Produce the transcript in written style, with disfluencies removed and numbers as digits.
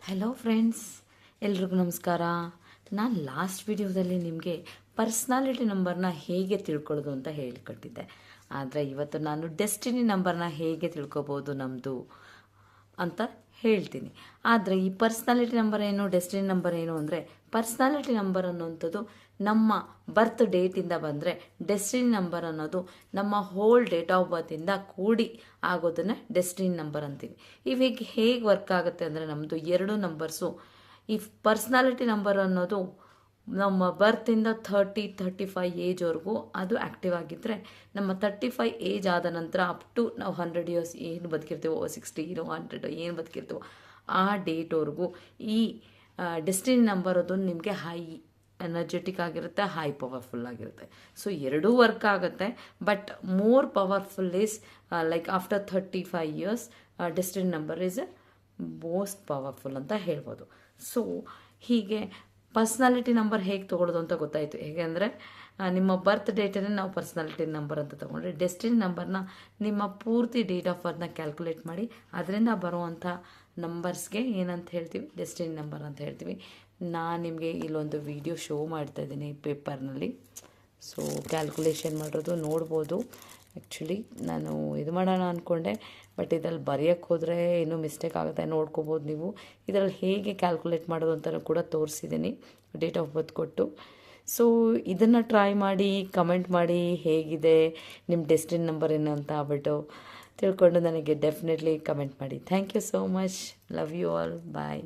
Hello friends, ಎಲ್ರಿಗೂ ನಮಸ್ಕಾರ. ನಾನು ಲಾಸ್ಟ್ ವಿಡಿಯೋದಲ್ಲಿ ನಿಮಗೆ ಪರ್ಸ್ನಾಲಿಟಿ ನಂಬರ್ನ ಹೇಗೆ ತಿಳ್ಕೊಳ್ಳೋದು ಅಂತ ಹೇಳಿಕೊಟ್ಟಿದ್ದೆ. ಆದರೆ ಇವತ್ತು ನಾನು ಡೆಸ್ಟಿನಿ ನಂಬರ್ನ ಹೇಗೆ ತಿಳ್ಕೊಬೋದು ನಮ್ಮದು ಅಂತ ಹೇಳ್ತೀನಿ. ಆದರೆ ಈ ಪರ್ಸ್ನಾಲಿಟಿ ನಂಬರ್ ಏನು, ಡೆಸ್ಟಿನಿ ನಂಬರ್ ಏನು ಅಂದರೆ, ಪರ್ಸ್ನಾಲಿಟಿ ನಂಬರ್ ಅನ್ನೋಂಥದ್ದು ನಮ್ಮ ಬರ್ತ್ ಡೇಟಿಂದ ಬಂದರೆ, ಡೆಸ್ಟಿನಿ ನಂಬರ್ ಅನ್ನೋದು ನಮ್ಮ ಹೋಲ್ ಡೇಟ್ ಆಫ್ ಬರ್ತಿಂದ ಕೂಡಿ ಆಗೋದನ್ನು ಡೆಸ್ಟಿನಿ ನಂಬರ್ ಅಂತೀವಿ. ಇವಾಗ ಹೇಗೆ ವರ್ಕ್ ಆಗುತ್ತೆ ಅಂದರೆ, ನಮ್ಮದು ಎರಡು ನಂಬರ್ಸು, ಈ ಪರ್ಸ್ನಾಲಿಟಿ ನಂಬರ್ ಅನ್ನೋದು ನಮ್ಮ ಬರ್ತಿಂದ 30-35 ಏಜ್ವರೆಗೂ ಅದು ಆ್ಯಕ್ಟಿವ್ ಆಗಿದ್ದರೆ, ನಮ್ಮ 35 ಏಜ್ ಆದ ನಂತರ ಅಪ್ ಟು ನಾವು 100 ಇಯರ್ಸ್ ಏನು ಬದುಕಿರ್ತೀವೋ, 60 100 ಏನು ಬದುಕಿರ್ತೀವೋ ಆ ಡೇಟ್ವರೆಗೂ ಈ ಡೆಸ್ಟಿನಿ ನಂಬರ್ ಅದು ನಿಮಗೆ ಹೈ ಎನರ್ಜೆಟಿಕ್ ಆಗಿರುತ್ತೆ, ಹೈ ಪವರ್ಫುಲ್ ಆಗಿರುತ್ತೆ. ಸೊ ಎರಡೂ ವರ್ಕ್ ಆಗುತ್ತೆ, but more powerful is like after 35 years destiny number is A most powerful ಅಂತ ಹೇಳ್ಬೋದು. ಸೊ ಹೀಗೆ ಪರ್ಸ್ನಾಲಿಟಿ ನಂಬರ್ ಹೇಗೆ ತೊಗೊಳ್ಳೋದು ಅಂತ ಗೊತ್ತಾಯಿತು. ಹೇಗೆ ಅಂದರೆ, ನಿಮ್ಮ ಬರ್ತ್ ಡೇಟನ್ನೇ ನಾವು ಪರ್ಸ್ನಾಲಿಟಿ ನಂಬರ್ ಅಂತ ತೊಗೊಂಡ್ರೆ, ಡೆಸ್ಟಿನಿ ನಂಬರ್ನ ನಿಮ್ಮ ಪೂರ್ತಿ ಡೇಟ್ ಆಫ್ ಬರ್ತ್ನ ಕ್ಯಾಲ್ಕುಲೇಟ್ ಮಾಡಿ ಅದರಿಂದ ಬರುವಂಥ ನಂಬರ್ಸ್ಗೆ ಏನಂತ ಹೇಳ್ತೀವಿ, ಡೆಸ್ಟಿನಿ ನಂಬರ್ ಅಂತ ಹೇಳ್ತೀವಿ. ನಾನು ನಿಮಗೆ ಇಲ್ಲೊಂದು ವಿಡಿಯೋ ಶೋ ಮಾಡ್ತಾಯಿದ್ದೀನಿ ಪೇಪರ್ನಲ್ಲಿ. ಸೊ ಕ್ಯಾಲ್ಕುಲೇಷನ್ ಮಾಡೋದು ನೋಡ್ಬೋದು. ಆ್ಯಕ್ಚುಲಿ ನಾನು ಇದು ಮಾಡೋಣ ಅಂದ್ಕೊಂಡೆ, ಬಟ್ ಇದರಲ್ಲಿ ಬರೆಯೋಕ್ಕೆ ಹೋದರೆ ಇನ್ನೂ ಮಿಸ್ಟೇಕ್ ಆಗುತ್ತೆ, ನೋಡ್ಕೋಬೋದು ನೀವು. ಇದರಲ್ಲಿ ಹೇಗೆ ಕ್ಯಾಲ್ಕುಲೇಟ್ ಮಾಡೋದು ಅಂತಲೂ ಕೂಡ ತೋರಿಸಿದ್ದೀನಿ, ಡೇಟ್ ಆಫ್ ಬರ್ತ್ ಕೊಟ್ಟು. ಸೊ ಇದನ್ನು ಟ್ರೈ ಮಾಡಿ, ಕಮೆಂಟ್ ಮಾಡಿ ಹೇಗಿದೆ ನಿಮ್ಮ ಡೆಸ್ಟಿನಿ ನಂಬರ್ ಏನು ಅಂತ ಆಗ್ಬಿಟ್ಟು ತಿಳ್ಕೊಂಡು ನನಗೆ ಡೆಫಿನೆಟ್ಲಿ ಕಮೆಂಟ್ ಮಾಡಿ. Thank you so much. Love you all. Bye.